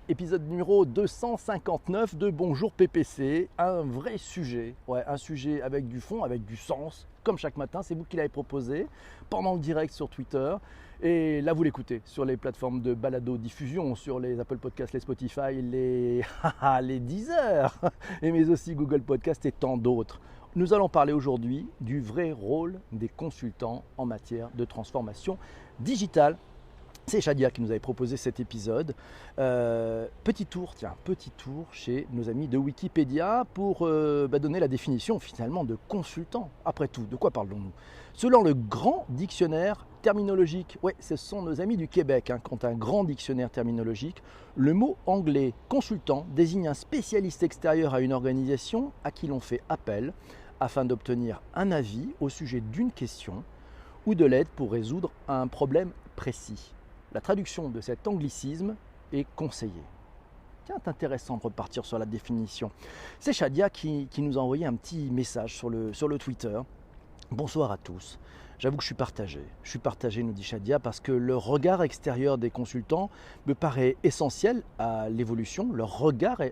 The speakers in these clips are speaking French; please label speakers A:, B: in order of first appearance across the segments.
A: épisode numéro 259 de Bonjour PPC, un vrai sujet, un sujet avec du fond, avec du sens, comme chaque matin, c'est vous qui l'avez proposé, pendant le direct sur Twitter, et là vous l'écoutez sur les plateformes de balado-diffusion, sur les Apple Podcasts, les Spotify, les Deezer, mais aussi Google Podcasts et tant d'autres. Nous allons parler aujourd'hui du vrai rôle des consultants en matière de transformation digitale. C'est Shadia qui nous avait proposé cet épisode. Petit tour chez nos amis de Wikipédia pour donner la définition finalement de consultant. Après tout, de quoi parlons-nous? Selon le grand dictionnaire terminologique, ce sont nos amis du Québec qui ont un grand dictionnaire terminologique, le mot anglais consultant désigne un spécialiste extérieur à une organisation à qui l'on fait appel afin d'obtenir un avis au sujet d'une question ou de l'aide pour résoudre un problème précis. La traduction de cet anglicisme est conseiller. Tiens, c'est intéressant de repartir sur la définition. C'est Shadia qui nous a envoyé un petit message sur le Twitter. Bonsoir à tous. J'avoue que je suis partagé, nous dit Shadia, parce que le regard extérieur des consultants me paraît essentiel à l'évolution. Leur regard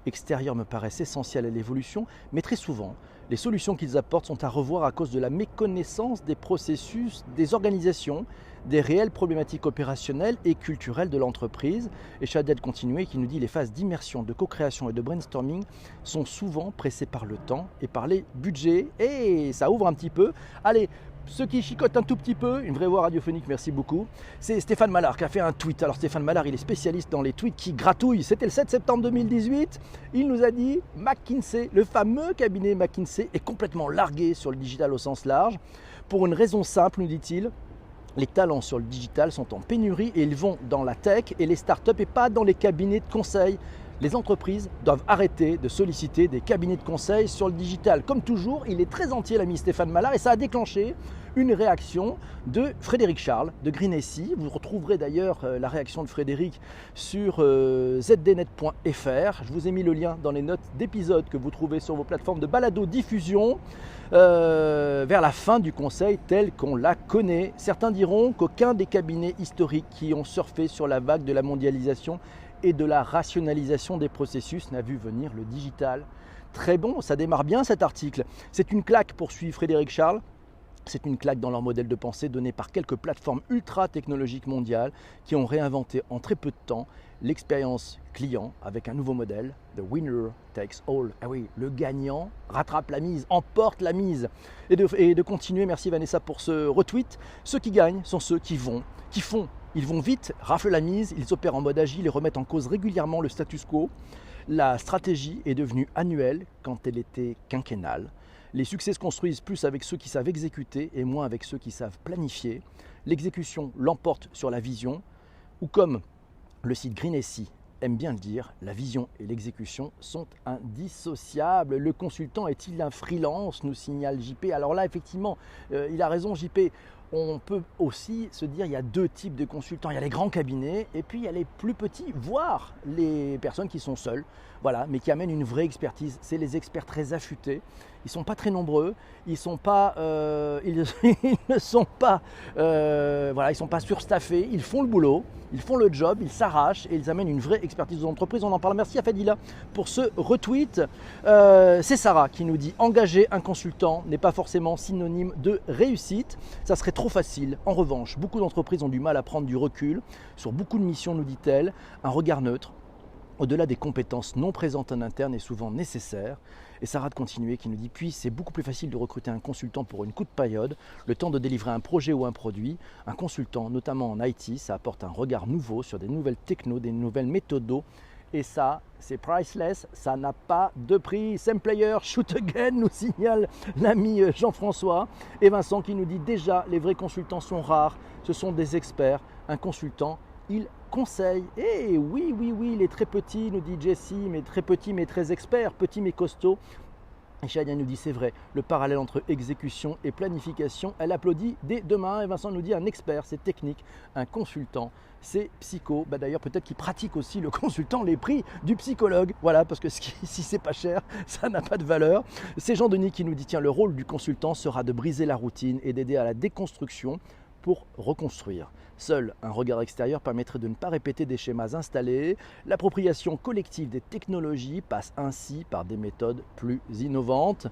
A: extérieur me paraît essentiel à l'évolution, mais très souvent, les solutions qu'ils apportent sont à revoir à cause de la méconnaissance des processus, des organisations, des réelles problématiques opérationnelles et culturelles de l'entreprise. Et Shadia de continuer qui nous dit les phases d'immersion, de co-création et de brainstorming sont souvent pressées par le temps et par les budgets. Et ça ouvre un petit peu. Allez, ceux qui chicotent un tout petit peu, une vraie voix radiophonique, merci beaucoup. C'est Stéphane Mallard qui a fait un tweet. Alors Stéphane Mallard, il est spécialiste dans les tweets qui gratouillent. C'était le 7 septembre 2018. Il nous a dit McKinsey, le fameux cabinet McKinsey, est complètement largué sur le digital au sens large. Pour une raison simple, nous dit-il. Les talents sur le digital sont en pénurie et ils vont dans la tech et les startups et pas dans les cabinets de conseil. Les entreprises doivent arrêter de solliciter des cabinets de conseil sur le digital. Comme toujours, il est très entier l'ami Stéphane Mallard et ça a déclenché une réaction de Frédéric Charles de Green.SI. Vous retrouverez d'ailleurs la réaction de Frédéric sur zdnet.fr. Je vous ai mis le lien dans les notes d'épisode que vous trouvez sur vos plateformes de balado-diffusion vers la fin du conseil tel qu'on la connaît. Certains diront qu'aucun des cabinets historiques qui ont surfé sur la vague de la mondialisation et de la rationalisation des processus n'a vu venir le digital. Très bon, ça démarre bien cet article. C'est une claque, poursuit Frédéric Charles. C'est une claque dans leur modèle de pensée donné par quelques plateformes ultra technologiques mondiales qui ont réinventé en très peu de temps l'expérience client avec un nouveau modèle, The Winner Takes All. Ah oui, le gagnant rattrape la mise, emporte la mise. Et de continuer, merci Vanessa pour ce retweet. Ceux qui gagnent sont ceux qui font. Ils vont vite, raflent la mise, ils opèrent en mode agile et remettent en cause régulièrement le status quo. La stratégie est devenue annuelle quand elle était quinquennale. Les succès se construisent plus avec ceux qui savent exécuter et moins avec ceux qui savent planifier. L'exécution l'emporte sur la vision, ou comme le site Green.SI aime bien le dire, la vision et l'exécution sont indissociables. Le consultant est-il un freelance, nous signale JP. Alors là, effectivement, il a raison JP. On peut aussi se dire qu'il y a deux types de consultants. Il y a les grands cabinets et puis il y a les plus petits, voire les personnes qui sont seules, mais qui amènent une vraie expertise. C'est les experts très affûtés. Ils ne sont pas très nombreux. Ils ne sont pas surstaffés. Ils font le boulot, ils font le job, ils s'arrachent et ils amènent une vraie expertise aux entreprises. On en parle. Merci à Fadila pour ce retweet. C'est Sarah qui nous dit engager un consultant n'est pas forcément synonyme de réussite. Ça serait trop facile. En revanche, beaucoup d'entreprises ont du mal à prendre du recul sur beaucoup de missions, nous dit-elle. Un regard neutre, au-delà des compétences non présentes en interne, est souvent nécessaire. Et Sarah de continuer qui nous dit puis c'est beaucoup plus facile de recruter un consultant pour une courte période, le temps de délivrer un projet ou un produit. Un consultant, notamment en IT, ça apporte un regard nouveau sur des nouvelles technos, des nouvelles méthodos. Et ça, c'est priceless, ça n'a pas de prix. Same player, shoot again, nous signale l'ami Jean-François. Et Vincent qui nous dit déjà, les vrais consultants sont rares, ce sont des experts. Un consultant, il conseille. Et oui, il est très petit, nous dit Jessie, mais très petit mais très expert, petit mais costaud. Et Shadia nous dit c'est vrai, le parallèle entre exécution et planification, elle applaudit dès demain. Et Vincent nous dit un expert, c'est technique, un consultant, c'est psycho. D'ailleurs peut-être qu'il pratique aussi le consultant les prix du psychologue. Voilà, parce que si c'est pas cher, ça n'a pas de valeur. C'est Jean-Denis qui nous dit tiens, le rôle du consultant sera de briser la routine et d'aider à la déconstruction pour reconstruire. Seul un regard extérieur permettrait de ne pas répéter des schémas installés. L'appropriation collective des technologies passe ainsi par des méthodes plus innovantes.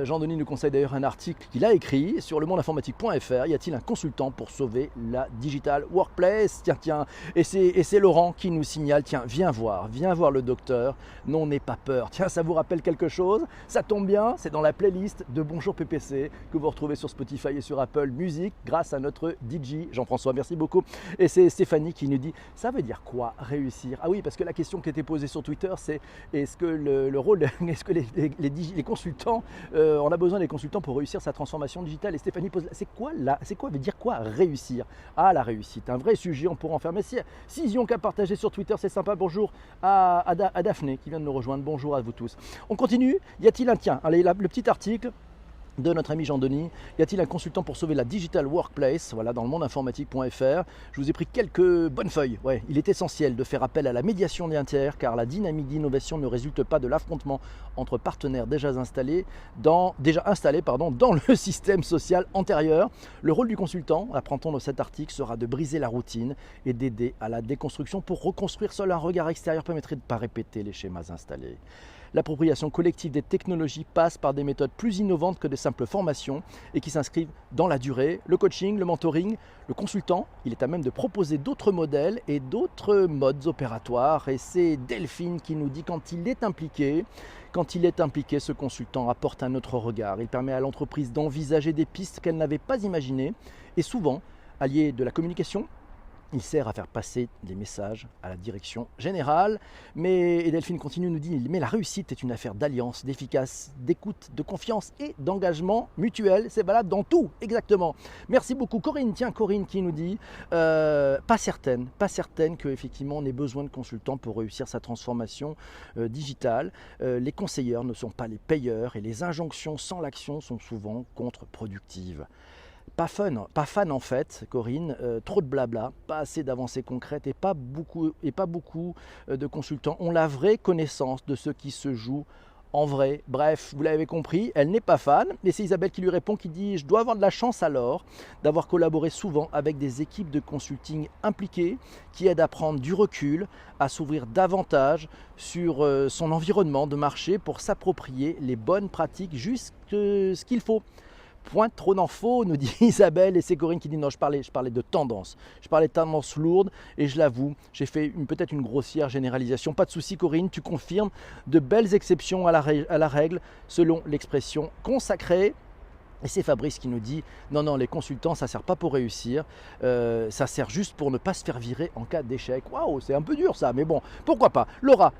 A: Jean-Denis nous conseille d'ailleurs un article qu'il a écrit sur lemondeinformatique.fr. Y a-t-il un consultant pour sauver la digital workplace? Tiens, et c'est Laurent qui nous signale, tiens, viens voir le docteur, non, n'aie pas peur. Tiens, ça vous rappelle quelque chose? Ça tombe bien, c'est dans la playlist de Bonjour PPC que vous retrouvez sur Spotify et sur Apple Music grâce à notre DJ Jean-François, merci beaucoup. Et c'est Stéphanie qui nous dit, ça veut dire quoi réussir? Ah oui, parce que la question qui était posée sur Twitter, c'est est-ce que le rôle, est-ce que les consultants on a besoin des consultants pour réussir sa transformation digitale. Et Stéphanie pose, c'est quoi veut dire quoi réussir? Ah, la réussite, un vrai sujet, on pourra en faire. Mais si ils ont qu'à partager sur Twitter, c'est sympa. Bonjour à Daphné qui vient de nous rejoindre. Bonjour à vous tous. On continue. Y a-t-il le petit article de notre ami Jean-Denis, y a-t-il un consultant pour sauver la digital workplace? Voilà, dans lemondeinformatique.fr. Je vous ai pris quelques bonnes feuilles. Ouais, il est essentiel de faire appel à la médiation des tiers car la dynamique d'innovation ne résulte pas de l'affrontement entre partenaires déjà installés dans le système social antérieur. Le rôle du consultant, apprend-on dans cet article, sera de briser la routine et d'aider à la déconstruction pour reconstruire. Seul un regard extérieur permettrait de ne pas répéter les schémas installés. L'appropriation collective des technologies passe par des méthodes plus innovantes que de simples formations et qui s'inscrivent dans la durée. Le coaching, le mentoring, le consultant, il est à même de proposer d'autres modèles et d'autres modes opératoires. Et c'est Delphine qui nous dit quand il est impliqué, ce consultant apporte un autre regard. Il permet à l'entreprise d'envisager des pistes qu'elle n'avait pas imaginées et souvent allié de la communication. Il sert à faire passer des messages à la direction générale. Et Delphine continue, nous dit, mais la réussite est une affaire d'alliance, d'efficace, d'écoute, de confiance et d'engagement mutuel. C'est valable dans tout, exactement. Merci beaucoup Corinne. Tiens, Corinne qui nous dit, pas certaine qu'effectivement on ait besoin de consultants pour réussir sa transformation digitale. Les conseilleurs ne sont pas les payeurs et les injonctions sans l'action sont souvent contre-productives. Pas fan en fait, Corinne, trop de blabla, pas assez d'avancées concrètes et pas beaucoup de consultants ont la vraie connaissance de ce qui se joue en vrai. Bref, vous l'avez compris, elle n'est pas fan. Et c'est Isabelle qui lui répond, qui dit « Je dois avoir de la chance alors d'avoir collaboré souvent avec des équipes de consulting impliquées qui aident à prendre du recul, à s'ouvrir davantage sur son environnement de marché pour s'approprier les bonnes pratiques, juste ce qu'il faut. » Point trop d'infos, nous dit Isabelle, et c'est Corinne qui dit non, je parlais de tendance. Je parlais de tendance lourde et je l'avoue, j'ai fait peut-être une grossière généralisation. Pas de souci Corinne, tu confirmes de belles exceptions à la règle selon l'expression consacrée. Et c'est Fabrice qui nous dit non, les consultants ça ne sert pas pour réussir, ça sert juste pour ne pas se faire virer en cas d'échec. Waouh, c'est un peu dur ça, mais bon, pourquoi pas. Laura,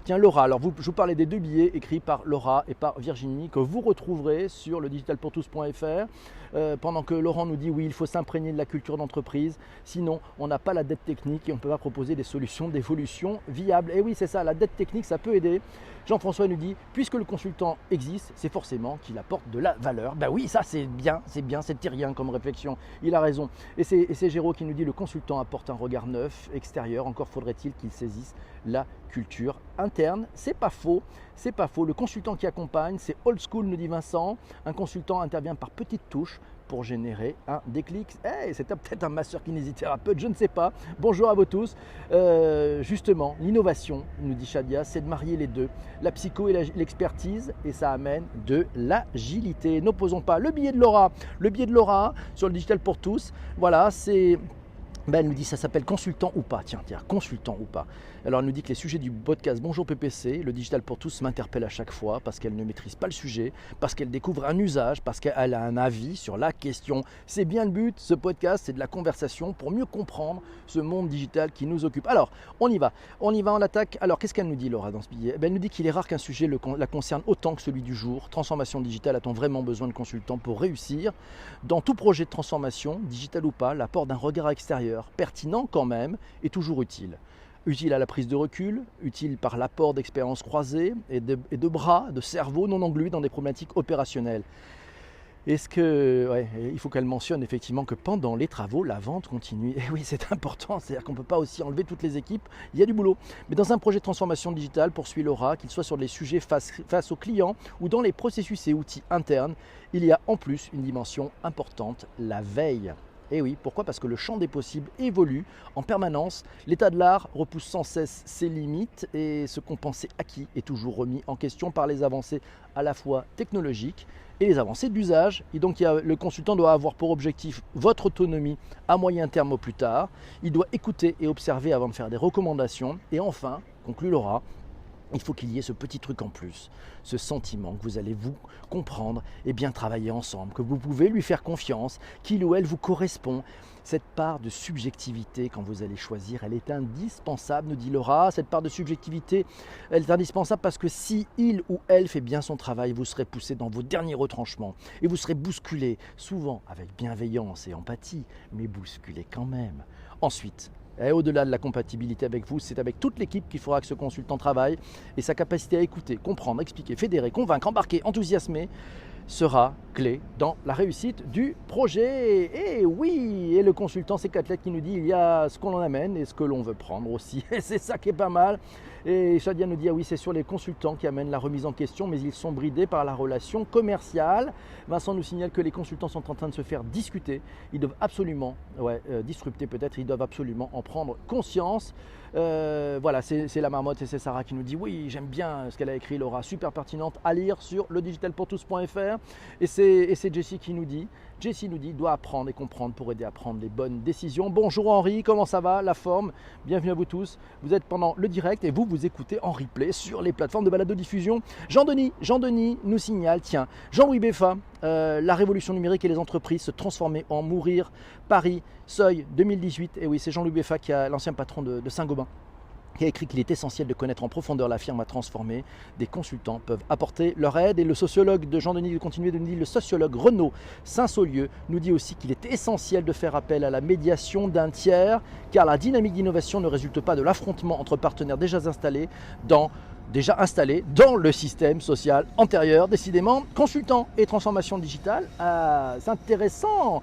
A: alors je vous parlais des 2 billets écrits par Laura et par Virginie que vous retrouverez sur le digitalpourtous.fr. Pendant que Laurent nous dit oui, il faut s'imprégner de la culture d'entreprise, sinon on n'a pas la dette technique et on ne peut pas proposer des solutions d'évolution viables. Et oui, c'est ça, la dette technique, ça peut aider. Jean-François nous dit, puisque le consultant existe, c'est forcément qu'il apporte de la valeur. Ben oui, ça c'est bien, c'est terrien comme réflexion, il a raison. Et c'est Géraud qui nous dit, le consultant apporte un regard neuf, extérieur, encore faudrait-il qu'il saisisse la culture interne. C'est pas faux. Le consultant qui accompagne, c'est old school, nous dit Vincent. Un consultant intervient par petites touches pour générer un déclic. C'était peut-être un masseur kinésithérapeute, je ne sais pas. Bonjour à vous tous. Justement, l'innovation, nous dit Shadia, c'est de marier les deux, la psycho et l'expertise, et ça amène de l'agilité. N'opposons pas le billet de Laura sur le Digital pour tous. Voilà, c'est... elle nous dit ça s'appelle consultant ou pas. Tiens, consultant ou pas. Alors elle nous dit que les sujets du podcast Bonjour PPC, le Digital pour tous m'interpelle à chaque fois parce qu'elle ne maîtrise pas le sujet, parce qu'elle découvre un usage, parce qu'elle a un avis sur la question. C'est bien le but, ce podcast, c'est de la conversation pour mieux comprendre ce monde digital qui nous occupe. Alors, on y va, on attaque. Alors, qu'est-ce qu'elle nous dit Laura dans ce billet? Elle nous dit qu'il est rare qu'un sujet la concerne autant que celui du jour. Transformation digitale, a-t-on vraiment besoin de consultants pour réussir? Dans tout projet de transformation, digital ou pas, l'apport d'un regard extérieur, pertinent quand même, est toujours utile. Utile à la prise de recul, utile par l'apport d'expériences croisées et de bras, de cerveau non englués dans des problématiques opérationnelles. Il faut qu'elle mentionne effectivement que pendant les travaux, la vente continue. Et oui, c'est important, c'est-à-dire qu'on ne peut pas aussi enlever toutes les équipes, il y a du boulot. Mais dans un projet de transformation digitale, poursuit Laura, qu'il soit sur les sujets face aux clients ou dans les processus et outils internes, il y a en plus une dimension importante, la veille. Et oui, pourquoi? Parce que le champ des possibles évolue en permanence. L'état de l'art repousse sans cesse ses limites et ce qu'on pensait acquis est toujours remis en question par les avancées à la fois technologiques et les avancées d'usage. Et donc le consultant doit avoir pour objectif votre autonomie à moyen terme au plus tard. Il doit écouter et observer avant de faire des recommandations. Et enfin, conclut Laura, il faut qu'il y ait ce petit truc en plus, ce sentiment que vous allez vous comprendre et bien travailler ensemble, que vous pouvez lui faire confiance, qu'il ou elle vous correspond. Cette part de subjectivité, quand vous allez choisir, elle est indispensable, nous dit Laura. Cette part de subjectivité, elle est indispensable parce que si il ou elle fait bien son travail, vous serez poussé dans vos derniers retranchements et vous serez bousculé, souvent avec bienveillance et empathie, mais bousculé quand même. Ensuite, et au-delà de la compatibilité avec vous, c'est avec toute l'équipe qu'il faudra que ce consultant travaille et sa capacité à écouter, comprendre, expliquer, fédérer, convaincre, embarquer, enthousiasmer sera clé dans la réussite du projet. Et oui, et le consultant, c'est Cathlète qui nous dit il y a ce qu'on en amène et ce que l'on veut prendre aussi. Et c'est ça qui est pas mal. Et Shadia nous dit ah oui, c'est sur les consultants qui amènent la remise en question, mais ils sont bridés par la relation commerciale. Vincent nous signale que les consultants sont en train de se faire discuter. Ils doivent absolument, disrupter peut-être, ils doivent absolument en prendre conscience. Voilà, c'est la marmotte et c'est Sarah qui nous dit oui, j'aime bien ce qu'elle a écrit, Laura, super pertinente à lire sur ledigitalpourtous.fr. Et c'est Jessie qui nous dit, doit apprendre et comprendre pour aider à prendre les bonnes décisions. Bonjour Henri, comment ça va? La forme? Bienvenue à vous tous. Vous êtes pendant le direct et vous écoutez en replay sur les plateformes de balado-diffusion. Jean-Denis nous signale, tiens, Jean-Louis Beffa, la révolution numérique et les entreprises se transformer en mourir. Paris, Seuil 2018. Et oui, c'est Jean-Louis Beffa qui est l'ancien patron de Saint-Gobain, qui a écrit qu'il est essentiel de connaître en profondeur la firme à transformer. Des consultants peuvent apporter leur aide. Et le sociologue de Jean-Denis de continuer de nous dire, le sociologue Renaud Saint-Saulieu nous dit aussi qu'il est essentiel de faire appel à la médiation d'un tiers, car la dynamique d'innovation ne résulte pas de l'affrontement entre partenaires déjà installés dans le système social antérieur. Décidément, consultant et transformation digitale, c'est intéressant,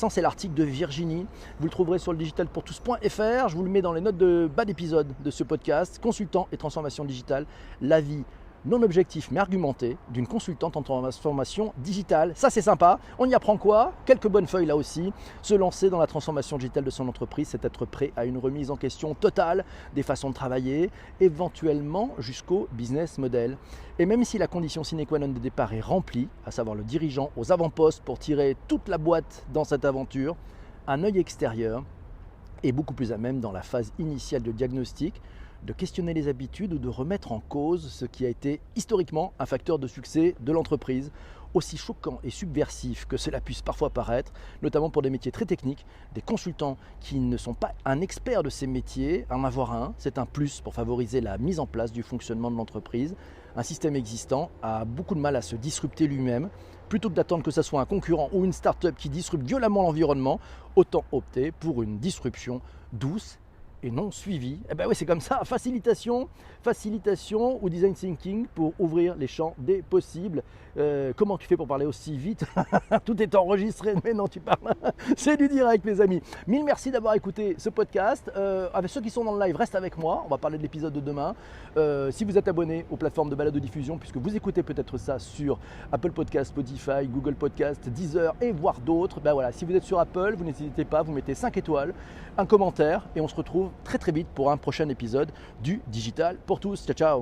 A: c'est l'article de Virginie, vous le trouverez sur le digitalpourtous.fr, je vous le mets dans les notes de bas d'épisode de ce podcast. Consultant et transformation digitale, la vie non objectif mais argumenté d'une consultante en transformation digitale. Ça c'est sympa, on y apprend quoi? Quelques bonnes feuilles là aussi. Se lancer dans la transformation digitale de son entreprise, c'est être prêt à une remise en question totale des façons de travailler, éventuellement jusqu'au business model. Et même si la condition sine qua non de départ est remplie, à savoir le dirigeant aux avant-postes pour tirer toute la boîte dans cette aventure, un œil extérieur est beaucoup plus à même dans la phase initiale de diagnostic de questionner les habitudes ou de remettre en cause ce qui a été historiquement un facteur de succès de l'entreprise, aussi choquant et subversif que cela puisse parfois paraître, notamment pour des métiers très techniques, des consultants qui ne sont pas un expert de ces métiers. En avoir un, c'est un plus pour favoriser la mise en place du fonctionnement de l'entreprise. Un système existant a beaucoup de mal à se disrupter lui-même. Plutôt que d'attendre que ce soit un concurrent ou une start-up qui disrupte violemment l'environnement, autant opter pour une disruption douce et non suivi. Eh bien oui, c'est comme ça, facilitation ou design thinking pour ouvrir les champs des possibles. Comment tu fais pour parler aussi vite? Tout est enregistré, mais non, tu parles. C'est du direct, mes amis. Mille merci d'avoir écouté ce podcast. Avec ceux qui sont dans le live, reste avec moi. On va parler de l'épisode de demain. Si vous êtes abonné aux plateformes de balado-diffusion, puisque vous écoutez peut-être ça sur Apple Podcast, Spotify, Google Podcast, Deezer et voire d'autres, ben voilà, si vous êtes sur Apple, vous n'hésitez pas, vous mettez 5 étoiles, un commentaire et on se retrouve très très vite pour un prochain épisode du Digital pour tous. Ciao ciao.